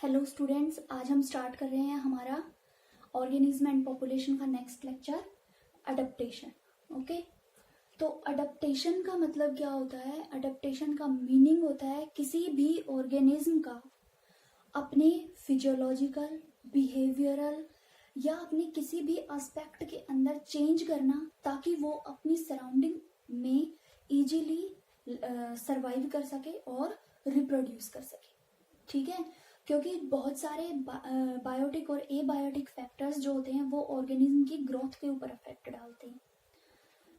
Hello students, आज हम start कर रहे हैं हमारा ऑर्गेनिज्म एंड पॉपुलेशन का नेक्स्ट लेक्चर अडप्टेशन। ओके, तो अडप्टेशन का मतलब क्या होता है? अडप्टेशन का मीनिंग होता है किसी भी ऑर्गेनिज्म का अपने फिजियोलॉजिकल, बिहेवियरल या अपने किसी भी एस्पेक्ट के अंदर चेंज करना ताकि वो अपनी सराउंडिंग में इजीली सरवाइव कर सके और रिप्रोड्यूस कर सके। ठीक है, क्योंकि बहुत सारे बायोटिक और एबायोटिक फैक्टर्स जो होते हैं वो ऑर्गेनिज्म की ग्रोथ के ऊपर इफेक्ट डालते हैं।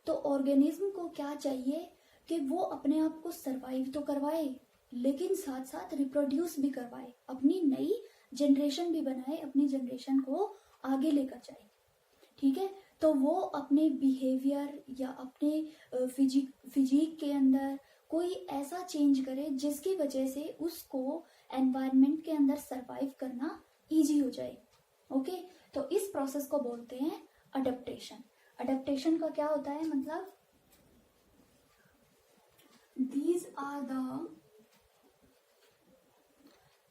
तो ऑर्गेनिज्म को क्या चाहिए कि वो अपने आप को सरवाइव तो करवाए, लेकिन साथ साथ रिप्रोड्यूस भी करवाए, अपनी नई जनरेशन भी बनाए, अपनी जनरेशन को आगे लेकर जाए। ठीक है, तो वो अपने बिहेवियर या अपने फिजिक के अंदर कोई ऐसा चेंज करे जिसकी वजह से उसको एनवायरनमेंट के अंदर सरवाइव करना इजी हो जाए। ओके, तो इस प्रोसेस को बोलते हैं अडप्टेशन। अडप्टेशन का क्या होता है? मतलब दीज आर द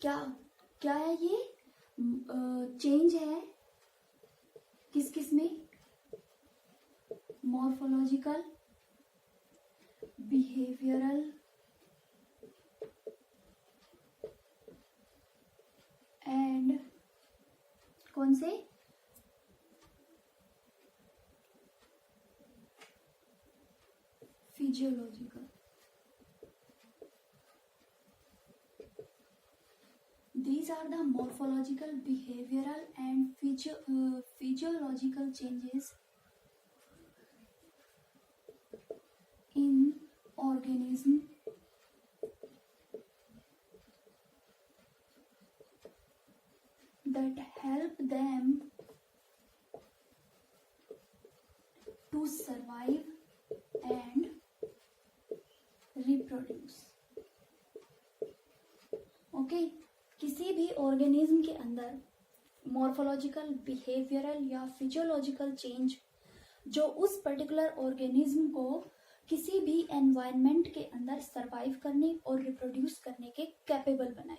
क्या क्या है? ये चेंज है किस किस में? मॉर्फोलॉजिकल, बिहेवियरल एंड कौन से? Physiological. These are the morphological, behavioral and physiological changes in organism that help them to survive and reproduce. Okay, किसी भी ऑर्गेनिज्म के अंदर मॉर्फोलॉजिकल, बिहेवियरल या फिजियोलॉजिकल चेंज जो उस पर्टिकुलर ऑर्गेनिज्म को किसी भी एनवायरनमेंट के अंदर सरवाइव करने और रिप्रोड्यूस करने के कैपेबल बनाए।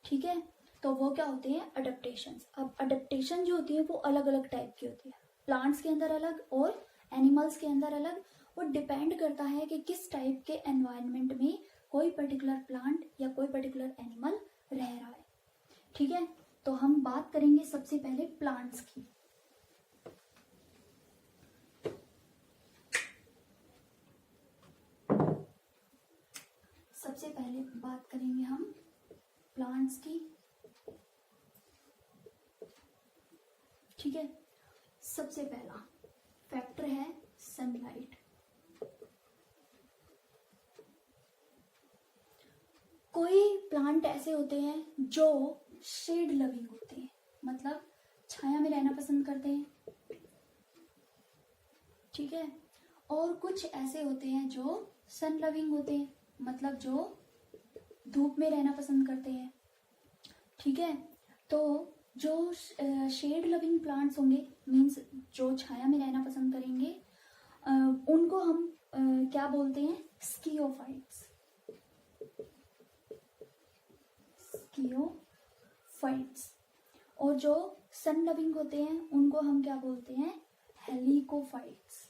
ठीक है, तो वो क्या होते हैं? अडप्टेशंस। अब अडप्टेशन जो होती है वो अलग अलग टाइप की होती है, प्लांट्स के अंदर अलग और एनिमल्स के अंदर अलग। वो डिपेंड करता है कि किस टाइप के एनवायरनमेंट में कोई पर्टिकुलर प्लांट या कोई पर्टिकुलर एनिमल रह रहा है। ठीक है, तो हम बात करेंगे सबसे पहले प्लांट्स की। सबसे पहले बात करेंगे हम प्लांट्स की। ठीक है, सबसे पहला फैक्टर है सनलाइट। कोई प्लांट ऐसे होते हैं जो शेड लविंग होते हैं, मतलब छाया में रहना पसंद करते हैं। ठीक है, और कुछ ऐसे होते हैं जो सन लविंग होते हैं, मतलब जो धूप में रहना पसंद करते हैं। ठीक है, तो जो शेड लविंग प्लांट्स होंगे, मीन्स जो छाया में रहना पसंद करेंगे, उनको हम क्या बोलते हैं? स्कियोफाइट्स। स्कियोफाइट्स। और जो सन लविंग होते हैं उनको हम क्या बोलते हैं? हेलिकोफाइट्स।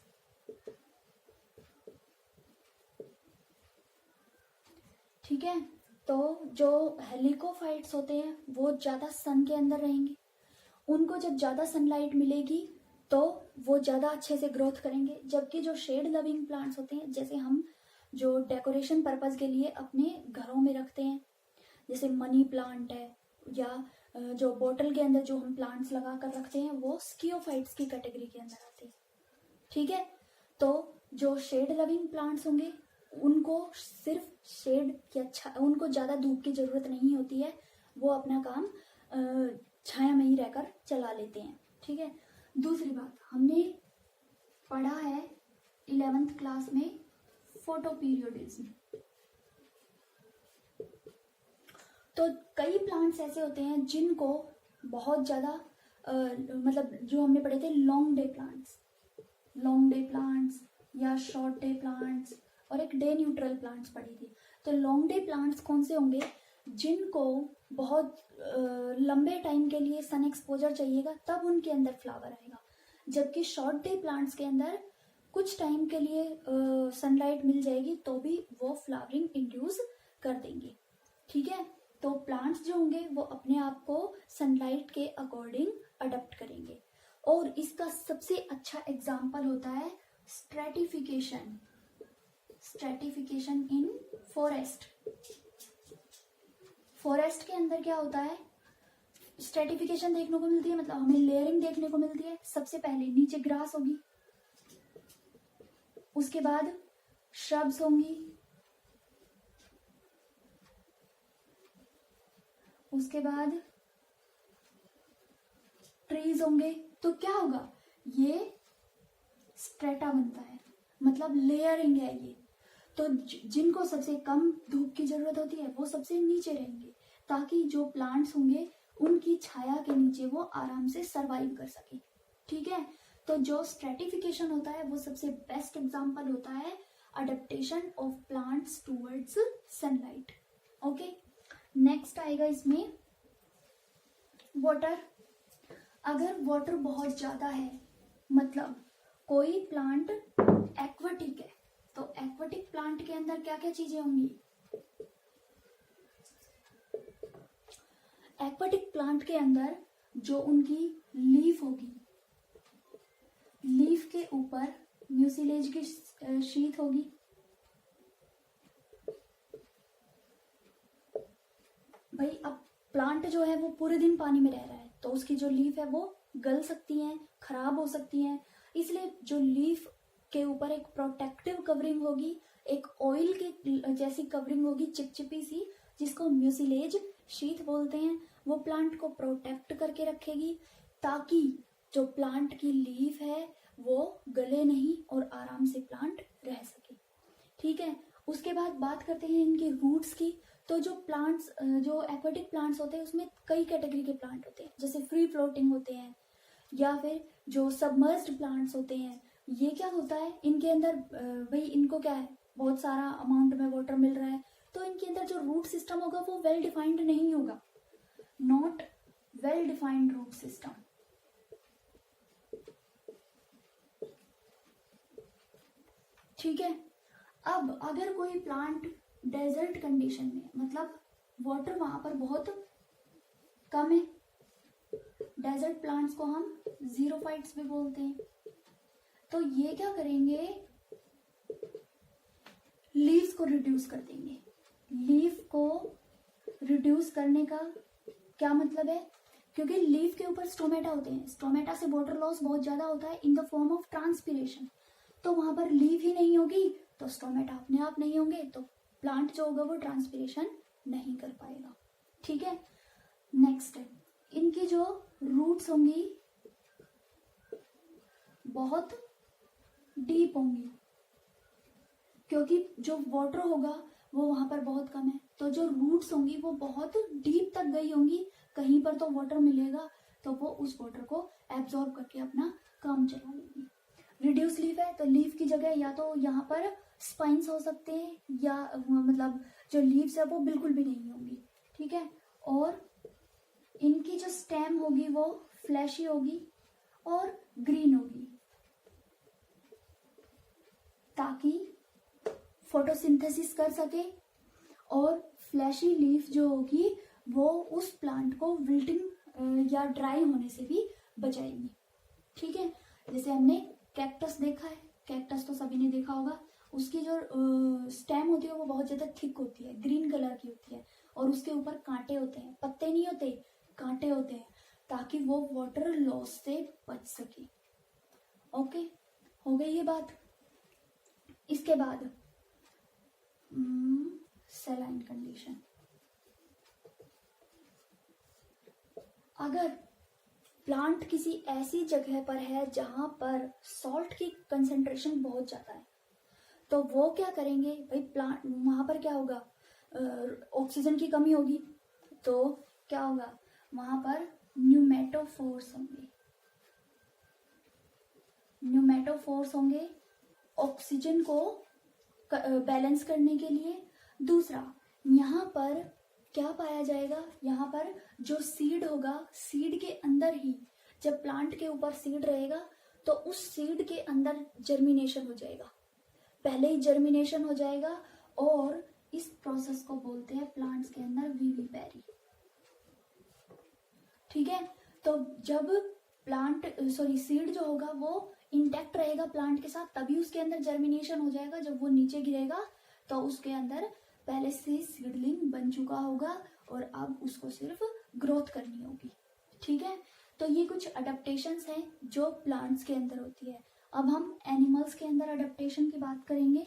ठीक है, तो जो हेलिकोफाइट्स होते हैं वो ज़्यादा सन के अंदर रहेंगे, उनको जब ज़्यादा सनलाइट मिलेगी तो वो ज़्यादा अच्छे से ग्रोथ करेंगे। जबकि जो शेड लविंग प्लांट्स होते हैं, जैसे हम जो डेकोरेशन पर्पस के लिए अपने घरों में रखते हैं, जैसे मनी प्लांट है, या जो बोतल के अंदर जो हम प्लांट्स लगा कर रखते हैं, वो स्कियोफाइट्स की कैटेगरी के अंदर आते हैं। ठीक है, तो जो शेड लविंग प्लांट्स होंगे उनको सिर्फ शेड या उनको ज़्यादा धूप की ज़रूरत नहीं होती है, वो अपना काम छाया में ही रहकर चला लेते हैं। ठीक है, दूसरी बात हमने पढ़ा है 11th क्लास में फोटोपीरियोडिज्म। तो कई प्लांट्स ऐसे होते हैं जिनको बहुत ज़्यादा मतलब जो हमने पढ़े थे लॉन्ग डे प्लांट्स या शॉर्ट डे प्लांट्स और एक डे न्यूट्रल प्लांट्स पढ़ी थी। तो लॉन्ग डे प्लांट्स कौन से होंगे? जिनको बहुत लंबे टाइम के लिए सन एक्सपोजर चाहिएगा तब उनके अंदर फ्लावर आएगा, जबकि शॉर्ट डे प्लांट्स के अंदर कुछ टाइम के लिए सनलाइट मिल जाएगी तो भी वो फ्लावरिंग इंड्यूस कर देंगे। ठीक है, तो प्लांट्स जो होंगे वो अपने आप को सनलाइट के अकॉर्डिंग अडप्ट करेंगे। और इसका सबसे अच्छा एग्जाम्पल होता है स्ट्रेटिफिकेशन, स्ट्रेटिफिकेशन इन फॉरेस्ट। फॉरेस्ट के अंदर क्या होता है, स्ट्रेटिफिकेशन देखने को मिलती है, मतलब हमें लेयरिंग देखने को मिलती है। सबसे पहले नीचे ग्रास होगी, उसके बाद श्रब्स होंगी, उसके बाद ट्रीज होंगे। तो क्या होगा, ये स्ट्रेटा बनता है, मतलब लेयरिंग है ये। तो जिनको सबसे कम धूप की जरूरत होती है वो सबसे नीचे रहेंगे, ताकि जो प्लांट्स होंगे उनकी छाया के नीचे वो आराम से सरवाइव कर सके। ठीक है, तो जो स्ट्रेटिफिकेशन होता है वो सबसे बेस्ट एग्जांपल होता है adaptation of plants towards sunlight. Okay, next आएगा इसमें वाटर। अगर वाटर बहुत ज्यादा है, मतलब कोई प्लांट एक्वाटिक है, तो एक्वाटिक प्लांट के अंदर क्या क्या चीजें होंगी, एक्वाटिक प्लांट के अंदर जो उनकी लीफ होगी, लीफ के ऊपर म्यूसिलेज की शीट होगी। भाई अब प्लांट जो है वो पूरे दिन पानी में रह रहा है, तो उसकी जो लीफ है वो गल सकती हैं, खराब हो सकती हैं। इसलिए जो लीफ के ऊपर एक प्रोटेक्टिव कवरिंग होगी, एक ऑयल की जैसी कवरिंग होगी चिपचिपी सी, जिसको म्यूसिलेज शीट बोलते हैं। वो प्लांट को प्रोटेक्ट करके रखेगी, ताकि जो प्लांट की लीफ है वो गले नहीं और आराम से प्लांट रह सके। ठीक है, उसके बाद बात करते हैं इनके रूट्स की। तो जो प्लांट्स, जो एक्वाटिक प्लांट्स होते हैं उसमें कई कैटेगरी के प्लांट होते हैं, जैसे फ्री फ्लोटिंग होते हैं या फिर जो सबमर्ज्ड प्लांट्स होते हैं। ये क्या होता है, इनके अंदर भाई इनको क्या है, बहुत सारा अमाउंट में वाटर मिल रहा है, तो इनके अंदर जो रूट सिस्टम होगा वो वेल डिफाइंड नहीं होगा, not well defined root system. ठीक है, अब अगर कोई प्लांट डेजर्ट कंडीशन में, मतलब वाटर वहां पर बहुत कम है, डेजर्ट प्लांट्स को हम जीरोफाइट्स भी बोलते हैं, तो ये क्या करेंगे, लीव्स को रिड्यूस कर देंगे। लीफ को रिड्यूस करने का क्या मतलब है, क्योंकि लीफ के ऊपर स्टोमेटा होते हैं, स्टोमेटा से वाटर लॉस बहुत ज्यादा होता है in the form of transpiration. तो वहां पर लीफ ही नहीं होगी तो स्टोमेटा अपने आप नहीं होंगे, तो प्लांट जो होगा वो ट्रांसपीरेशन नहीं कर पाएगा। ठीक है, नेक्स्ट है, इनकी जो रूट्स होंगी बहुत डीप होंगी, क्योंकि जो वाटर होगा वो वहां पर बहुत कम है, तो जो रूट्स होंगी वो बहुत डीप तक गई होंगी। कहीं पर तो वाटर मिलेगा तो वो उस वाटर को एब्जॉर्ब करके अपना काम चला लेंगी। रिड्यूस लीफ है तो लीफ की जगह या तो यहाँ पर स्पाइन्स हो सकते हैं, या मतलब जो लीव्स है वो बिल्कुल भी नहीं होंगी। ठीक है, और इनकी जो स्टेम होगी वो फ्लैशी होगी और ग्रीन होगी, ताकि फोटोसिंथेसिस कर सके, और फ्लैशी लीफ जो होगी वो उस प्लांट को विल्टिंग या ड्राई होने से भी बचाएगी। ठीक है, जैसे हमने कैक्टस देखा है, कैक्टस तो सभी ने देखा होगा, उसकी जो स्टेम होती है वो बहुत ज्यादा थिक होती है, ग्रीन कलर की होती है, और उसके ऊपर कांटे होते हैं, पत्ते नहीं होते, कांटे होते हैं, ताकि वो वाटर लॉस से बच सके। ओके, हो गई ये बात। इसके बाद सैलाइन कंडीशन। अगर प्लांट किसी ऐसी जगह पर है जहां पर सॉल्ट की कंसेंट्रेशन बहुत ज्यादा है, तो वो क्या करेंगे भाई, प्लांट वहां पर क्या होगा, ऑक्सीजन की कमी होगी, तो क्या होगा, वहां पर न्यूमेटोफोर्स होंगे, न्यूमेटोफोर्स होंगे ऑक्सीजन को बैलेंस करने के लिए। दूसरा, यहाँ पर क्या पाया जाएगा यहाँ पर, जो सीड होगा, सीड के अंदर ही, जब प्लांट के ऊपर सीड रहेगा तो उस सीड के अंदर जर्मिनेशन हो जाएगा, पहले ही जर्मिनेशन हो जाएगा, और इस प्रोसेस को बोलते हैं प्लांट्स के अंदर विविपेरी। ठीक है, तो जब सीड जो होगा वो इंटैक्ट रहेगा प्लांट के साथ, तभी उसके अंदर जर्मिनेशन हो जाएगा। जब वो नीचे गिरेगा तो उसके अंदर पहले से सीडलिंग बन चुका होगा और अब उसको सिर्फ ग्रोथ करनी होगी। ठीक है, तो ये कुछ अडेप्टेशंस हैं जो प्लांट्स के अंदर होती है। अब हम एनिमल्स के अंदर अडेप्टेशन की बात करेंगे।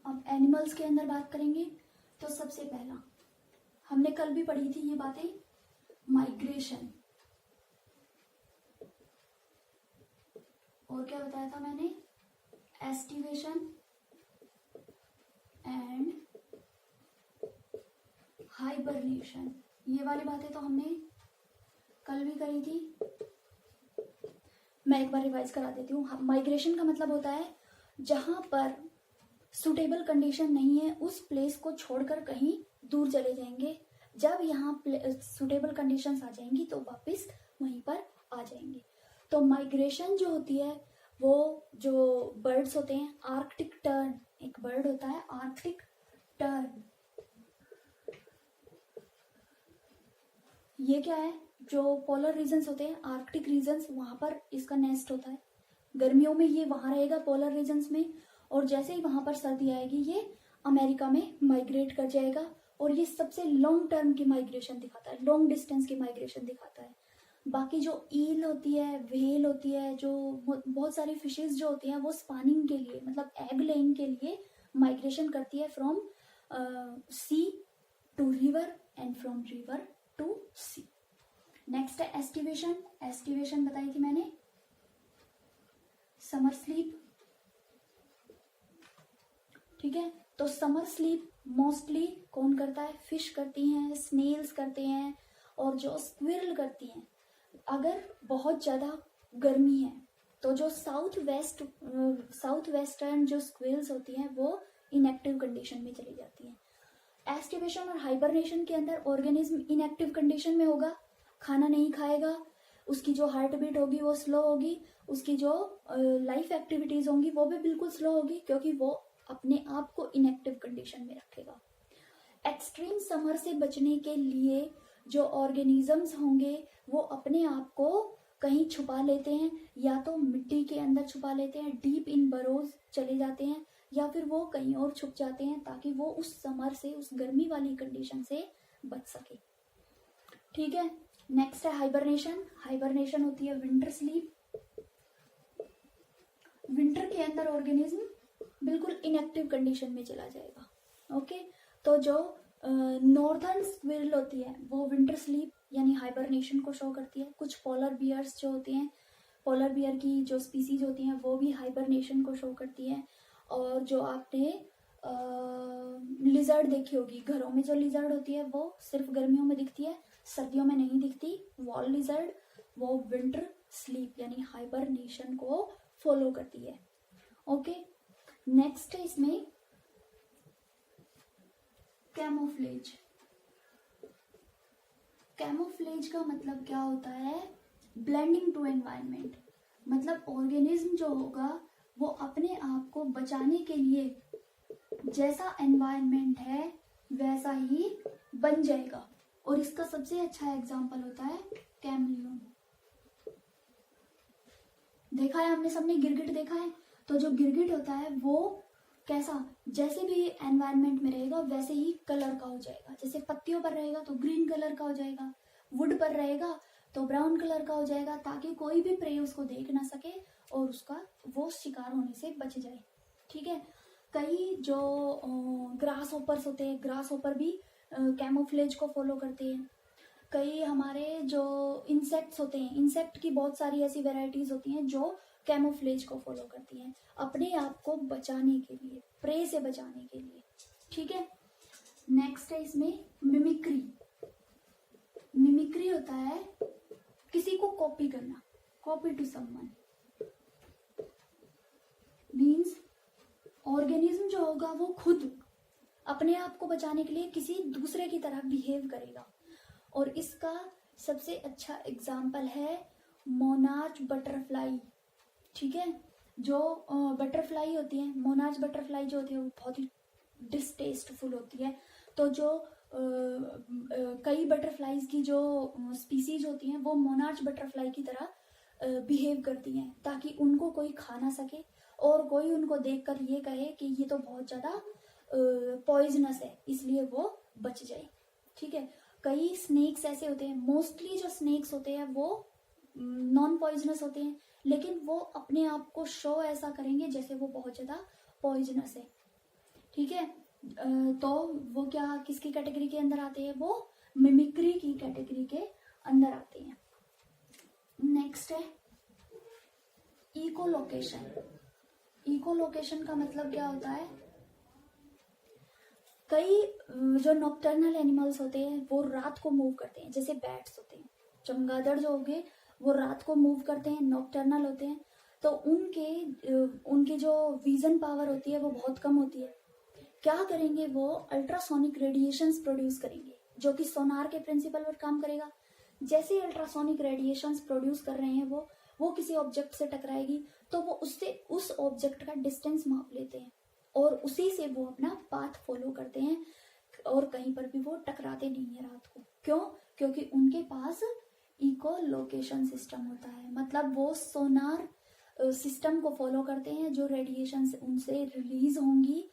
अब एनिमल्स के अंदर बात करेंगे तो सबसे पहला, हमने कल भी पढ़ी थी ये बातें, माइग्रेशन। और क्या बताया था मैंने, एस्टिवेशन एंड हाइबरनेशन। ये वाली बातें तो हमने कल भी करी थी, मैं एक बार रिवाइज करा देती हूँ। माइग्रेशन का मतलब होता है जहां पर सुटेबल कंडीशन नहीं है उस प्लेस को छोड़कर कहीं दूर चले जाएंगे। जब यहाँ सुटेबल कंडीशंस आ जाएंगी तो वापस वहीं पर आ जाएंगे। तो माइग्रेशन जो होती है, वो जो बर्ड्स होते हैं, आर्कटिक टर्न एक बर्ड होता है, आर्कटिक टर्न। ये क्या है, जो पोलर रीजन्स होते हैं, आर्कटिक रीजन्स, वहां पर इसका नेस्ट होता है। गर्मियों में ये वहां रहेगा पोलर रीजन्स में, और जैसे ही वहां पर सर्दी आएगी ये अमेरिका में माइग्रेट कर जाएगा। और ये सबसे लॉन्ग टर्म की माइग्रेशन दिखाता है, लॉन्ग डिस्टेंस की माइग्रेशन दिखाता है। बाकी जो ईल होती है, व्हेल होती है, जो बहुत सारी फिशेस जो होती हैं, वो स्पानिंग के लिए, मतलब एग लेइंग के लिए माइग्रेशन करती है from sea to river and from river to sea. Next है एस्टिवेशन। एस्टिवेशन बताई थी मैंने, समर स्लीप। ठीक है, तो समर स्लीप मोस्टली कौन करता है, फिश करती हैं, स्नेल्स करते हैं, और जो स्क्विरल करती हैं। अगर बहुत ज्यादा गर्मी है तो जो साउथ वेस्टर्न जो स्क्विरल्स होती हैं वो इनएक्टिव कंडीशन में चली जाती हैं। एस्टिवेशन और हाइबरनेशन के अंदर ऑर्गेनिज्म इनएक्टिव कंडीशन में होगा, खाना नहीं खाएगा, उसकी जो हार्ट बीट होगी वो स्लो होगी, उसकी जो लाइफ एक्टिविटीज होंगी वो भी बिल्कुल स्लो होगी, क्योंकि वो अपने आप को इनएक्टिव कंडीशन में रखेगा। एक्सट्रीम समर से बचने के लिए जो ऑर्गेनिजम्स होंगे वो अपने आप को कहीं छुपा लेते हैं, या तो मिट्टी के अंदर छुपा लेते हैं, डीप इन बरोज चले जाते हैं, या फिर वो कहीं और छुप जाते हैं ताकि वो उस समर से, उस गर्मी वाली कंडीशन से बच सके। ठीक है, नेक्स्ट है हाइबरनेशन। हाइबरनेशन होती है विंटर स्लीप। विंटर के अंदर ऑर्गेनिज्म बिल्कुल इनएक्टिव कंडीशन में चला जाएगा। ओके, तो जो नॉर्दर्न स्क्विरल होती है वो विंटर स्लीप यानी हाइबरनेशन को शो करती है। कुछ पोलर बियर्स जो होते हैं, पोलर बियर की जो स्पीसीज होती हैं वो भी हाइबरनेशन को शो करती है। और जो आपने लिजर्ड देखी होगी, घरों में जो लिजर्ड होती है वो सिर्फ गर्मियों में दिखती है, सर्दियों में नहीं दिखती, वॉल लिजर्ड, वो विंटर स्लीप यानी हाइबरनेशन को फॉलो करती है। ओके, नेक्स्ट है इसमें कैमोफ्लेज। कैमोफ्लेज का मतलब क्या होता है, ब्लेंडिंग टू एनवायरनमेंट। मतलब ऑर्गेनिज्म जो होगा वो अपने आप को बचाने के लिए जैसा एनवायरनमेंट है वैसा ही बन जाएगा। और इसका सबसे अच्छा एग्जांपल होता है कैमलियन। देखा है हमने सबने, गिरगिट देखा है। तो जो गिरगिट होता है वो कैसा, जैसे भी एनवायरनमेंट में रहेगा वैसे ही कलर का हो जाएगा। जैसे पत्तियों पर रहेगा तो ग्रीन कलर का हो जाएगा, वुड पर रहेगा तो ब्राउन कलर का हो जाएगा, ताकि कोई भी प्रे उसको देख ना सके और उसका वो शिकार होने से बच जाए। ठीक है, कई जो ग्रास होपर्स होते हैं, ग्रास होपर भी कैमोफ्लेज को फॉलो करते हैं। कई हमारे जो इंसेक्ट्स होते हैं, इंसेक्ट की बहुत सारी ऐसी वेराइटीज होती हैं जो कैमोफ्लेज को फॉलो करती हैं अपने आप को बचाने के लिए, प्रे से बचाने के लिए। ठीक है। नेक्स्ट है इसमें मिमिक्री। मिमिक्री होता है किसी को कॉपी करना, copy to someone. Means organism जो होगा वो खुद अपने आप को बचाने के लिए किसी दूसरे की तरह बिहेव करेगा। और इसका सबसे अच्छा एग्जाम्पल है मोनार्च बटरफ्लाई। ठीक है, जो बटरफ्लाई होती है, मोनार्च बटरफ्लाई जो होती है वो बहुत ही डिस्टेस्टफुल होती है। तो जो कई बटरफ्लाईज की जो स्पीसीज होती हैं वो मोनार्च बटरफ्लाई की तरह बिहेव करती हैं ताकि उनको कोई खा ना सके और कोई उनको देखकर ये कहे कि ये तो बहुत ज़्यादा पॉइजनस है, इसलिए वो बच जाए। ठीक है, कई स्नेक्स ऐसे होते हैं, मोस्टली जो स्नेक्स होते हैं वो नॉन पॉइजनस होते हैं, लेकिन वो अपने आप को शो ऐसा करेंगे जैसे वो बहुत ज़्यादा पॉइजनस है। ठीक है, तो वो क्या किसकी कैटेगरी के अंदर आते हैं, वो मिमिक्री की कैटेगरी के अंदर आते हैं। नेक्स्ट है इकोलोकेशन। इकोलोकेशन का मतलब क्या होता है, कई जो नॉक्टर्नल एनिमल्स होते हैं वो रात को मूव करते हैं, जैसे बैट्स होते हैं, चमगादड़ जो होंगे वो रात को मूव करते हैं, नॉक्टर्नल होते हैं। तो उनकी जो विजन पावर होती है वो बहुत कम होती है। क्या करेंगे, वो अल्ट्रासोनिक रेडिएशंस प्रोड्यूस करेंगे जो कि सोनार के प्रिंसिपल पर काम करेगा। जैसे अल्ट्रासोनिक रेडिएशंस प्रोड्यूस कर रहे हैं वो किसी ऑब्जेक्ट से टकराएगी तो वो उससे उस ऑब्जेक्ट का डिस्टेंस माप लेते हैं और उसी से वो अपना पाथ फॉलो करते हैं और कहीं पर भी वो टकराते नहीं है रात को। क्यों? क्योंकि उनके पास इको लोकेशन सिस्टम होता है, मतलब वो सोनार सिस्टम को फॉलो करते हैं। जो रेडिएशन उनसे रिलीज होंगी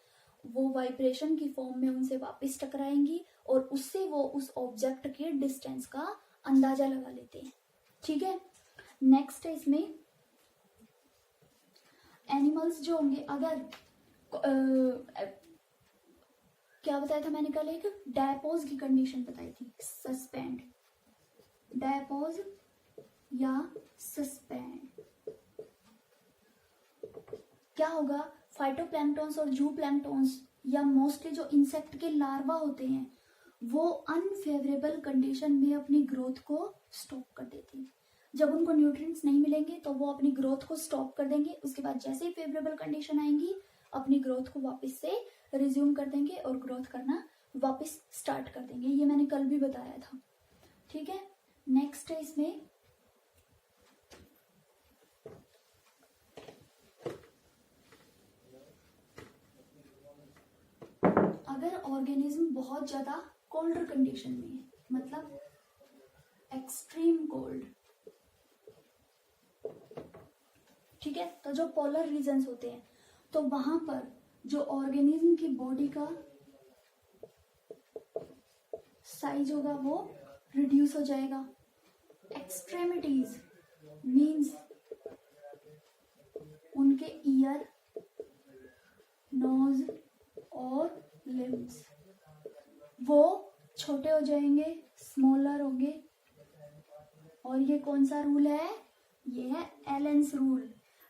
वो वाइब्रेशन की फॉर्म में उनसे वापस टकराएंगी और उससे वो उस ऑब्जेक्ट के डिस्टेंस का अंदाजा लगा लेते हैं। ठीक है, नेक्स्ट है इसमें एनिमल्स जो होंगे, अगर क्या बताया था मैंने कल, एक डायपोज की कंडीशन बताई थी, सस्पेंड, डायपोज या सस्पेंड। क्या होगा, फाइटोप्लैंक्टन्स और जूप्लैंक्टन्स या मोस्टली जो इंसेक्ट के लार्वा होते हैं वो अनफेवरेबल कंडीशन में अपनी ग्रोथ को स्टॉप कर देते हैं। जब उनको न्यूट्रिएंट्स नहीं मिलेंगे तो वो अपनी ग्रोथ को स्टॉप कर देंगे, उसके बाद जैसे ही फेवरेबल कंडीशन आएंगी अपनी ग्रोथ को वापस से रिज्यूम कर देंगे और ग्रोथ करना वापस स्टार्ट कर देंगे। ये मैंने कल भी बताया था। ठीक है, नेक्स्ट है इसमें अगर ऑर्गेनिज्म बहुत ज्यादा कोल्ड कंडीशन में है, मतलब एक्सट्रीम कोल्ड, ठीक है, तो जो पोलर रीजन्स होते हैं तो वहां पर जो ऑर्गेनिज्म की बॉडी का साइज होगा वो रिड्यूस हो जाएगा। एक्सट्रेमिटीज मींस उनके ईयर, नोज और लिम्स वो छोटे हो जाएंगे, स्मॉलर होंगे। और ये कौन सा रूल है, ये है एलेंस रूल,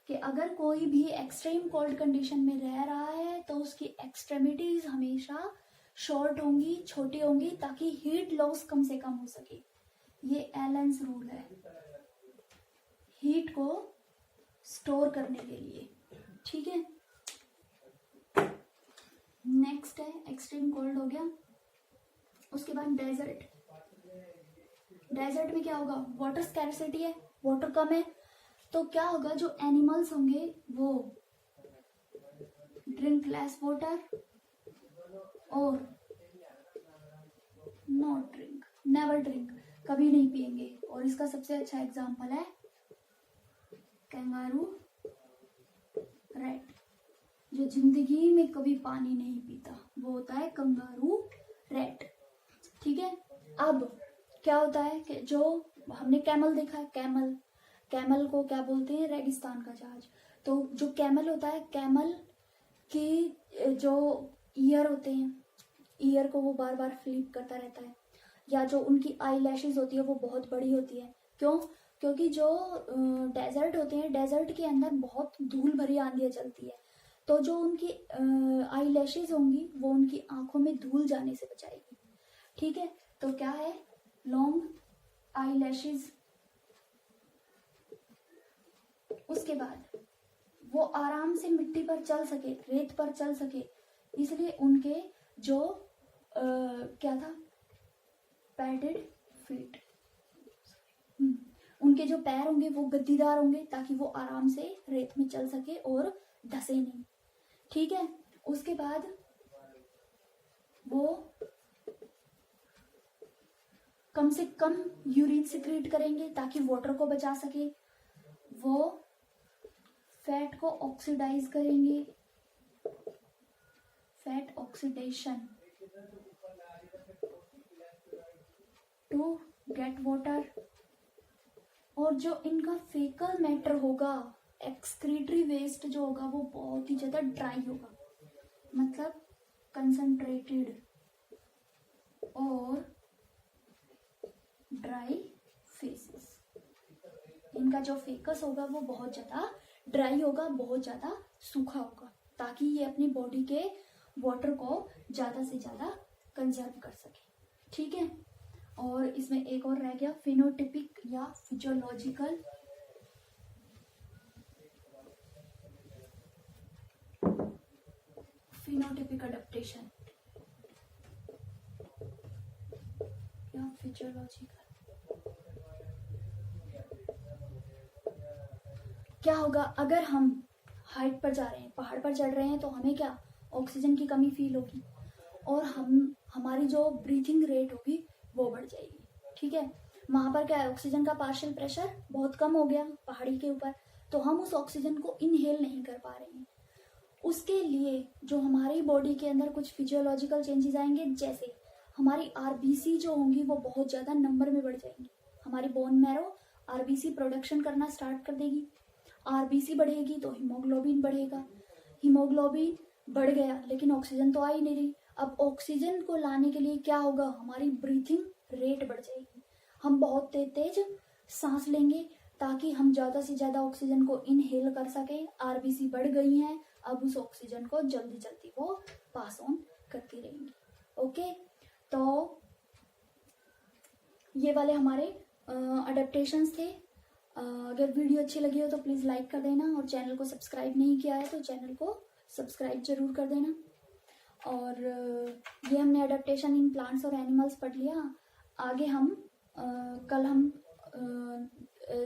कि अगर कोई भी एक्सट्रीम कोल्ड कंडीशन में रह रहा है तो उसकी एक्सट्रेमिटीज हमेशा शॉर्ट होंगी, छोटी होंगी, ताकि हीट लॉस कम से कम हो सके। ये एलेंस रूल है, हीट को स्टोर करने के लिए। ठीक है, नेक्स्ट है एक्सट्रीम कोल्ड हो गया। उसके बाद डेजर्ट। डेजर्ट में क्या होगा, वाटर स्कैरसिटी है, वाटर कम है, तो क्या होगा, जो एनिमल्स होंगे वो ड्रिंक लेस वाटर और नॉट ड्रिंक, नेवर ड्रिंक, कभी नहीं पिएंगे। और इसका सबसे अच्छा एग्जांपल है कैंगारू रैट, जो जिंदगी में कभी पानी नहीं पीता, वो होता है कंगारू रैट। ठीक है, अब क्या होता है कि जो हमने कैमल देखा है, कैमल को क्या बोलते हैं, रेगिस्तान का जहाज। तो जो कैमल होता है, कैमल की जो ईयर होते हैं, ईयर को वो बार बार फ्लिप करता रहता है, या जो उनकी आई लैशेज होती है वो बहुत बड़ी होती है। क्यों? क्योंकि जो डेजर्ट होते हैं, डेजर्ट के अंदर बहुत धूल भरी आंधियां चलती है, तो जो उनकी आई लैशेज होंगी वो उनकी आंखों में धूल जाने से बचाएगी। ठीक है, तो क्या है, लॉन्ग आई लैशेज। उसके बाद वो आराम से मिट्टी पर चल सके, रेत पर चल सके, इसलिए उनके जो क्या था, पैडेड फीट, उनके जो पैर होंगे वो गद्दीदार होंगे ताकि वो आराम से रेत में चल सके और धसे नहीं। ठीक है, उसके बाद वो कम से कम यूरिन सिक्रीट करेंगे ताकि वाटर को बचा सके। वो फैट को ऑक्सीडाइज करेंगे, fat oxidation to get water. और जो इनका फेकल मैटर होगा, एक्सक्रीटरी वेस्ट जो होगा वो बहुत ही ज्यादा ड्राई होगा, मतलब कंसंट्रेटेड और ड्राई फेसेस। इनका जो फेकस होगा वो बहुत ज्यादा ड्राई होगा, बहुत ज्यादा सूखा होगा, ताकि ये अपनी बॉडी के वाटर को ज्यादा से ज्यादा कंजर्व कर सके। ठीक है, और इसमें एक और रह गया, फिनोटिपिक या फिजियोलॉजिकल। फिनोटिपिक अडेप्टेशन या फिजियोलॉजिकल। क्या होगा अगर हम हाइट पर जा रहे हैं, पहाड़ पर चढ़ रहे हैं, तो हमें क्या, ऑक्सीजन की कमी फील होगी और हमारी जो ब्रीथिंग रेट होगी वो बढ़ जाएगी। ठीक है, वहां पर क्या है, ऑक्सीजन का पार्शियल प्रेशर बहुत कम हो गया पहाड़ी के ऊपर, तो हम उस ऑक्सीजन को इनहेल नहीं कर पा रहे हैं। उसके लिए जो हमारी बॉडी के अंदर कुछ फिजियोलॉजिकल चेंजेस आएंगे, जैसे हमारी आरबीसी जो होंगी वो बहुत ज्यादा नंबर में बढ़ जाएंगी। हमारी बोन मैरो आरबीसी प्रोडक्शन करना स्टार्ट कर देगी। आरबीसी बढ़ेगी तो हीमोग्लोबिन बढ़ेगा, हीमोग्लोबिन बढ़ गया लेकिन ऑक्सीजन तो आ ही नहीं रही। अब ऑक्सीजन को लाने के लिए क्या होगा, हमारी ब्रीथिंग रेट बढ़ जाएगी, हम बहुत तेज सांस लेंगे ताकि हम ज्यादा से ज्यादा ऑक्सीजन को इनहेल कर सके। आरबीसी बढ़ गई हैं, अब उस ऑक्सीजन को जल्दी जल्दी वो पास ऑन करती रहेंगी। ओके, तो ये वाले हमारे अडेप्टेशंस थे। अगर वीडियो अच्छी लगी हो तो प्लीज़ लाइक कर देना, और चैनल को सब्सक्राइब नहीं किया है तो चैनल को सब्सक्राइब जरूर कर देना। और ये हमने अडेप्टेशन इन प्लांट्स और एनिमल्स पढ़ लिया। आगे हम कल हम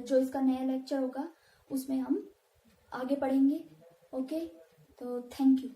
जो इसका नया लेक्चर होगा उसमें हम आगे पढ़ेंगे। ओके, तो थैंक यू।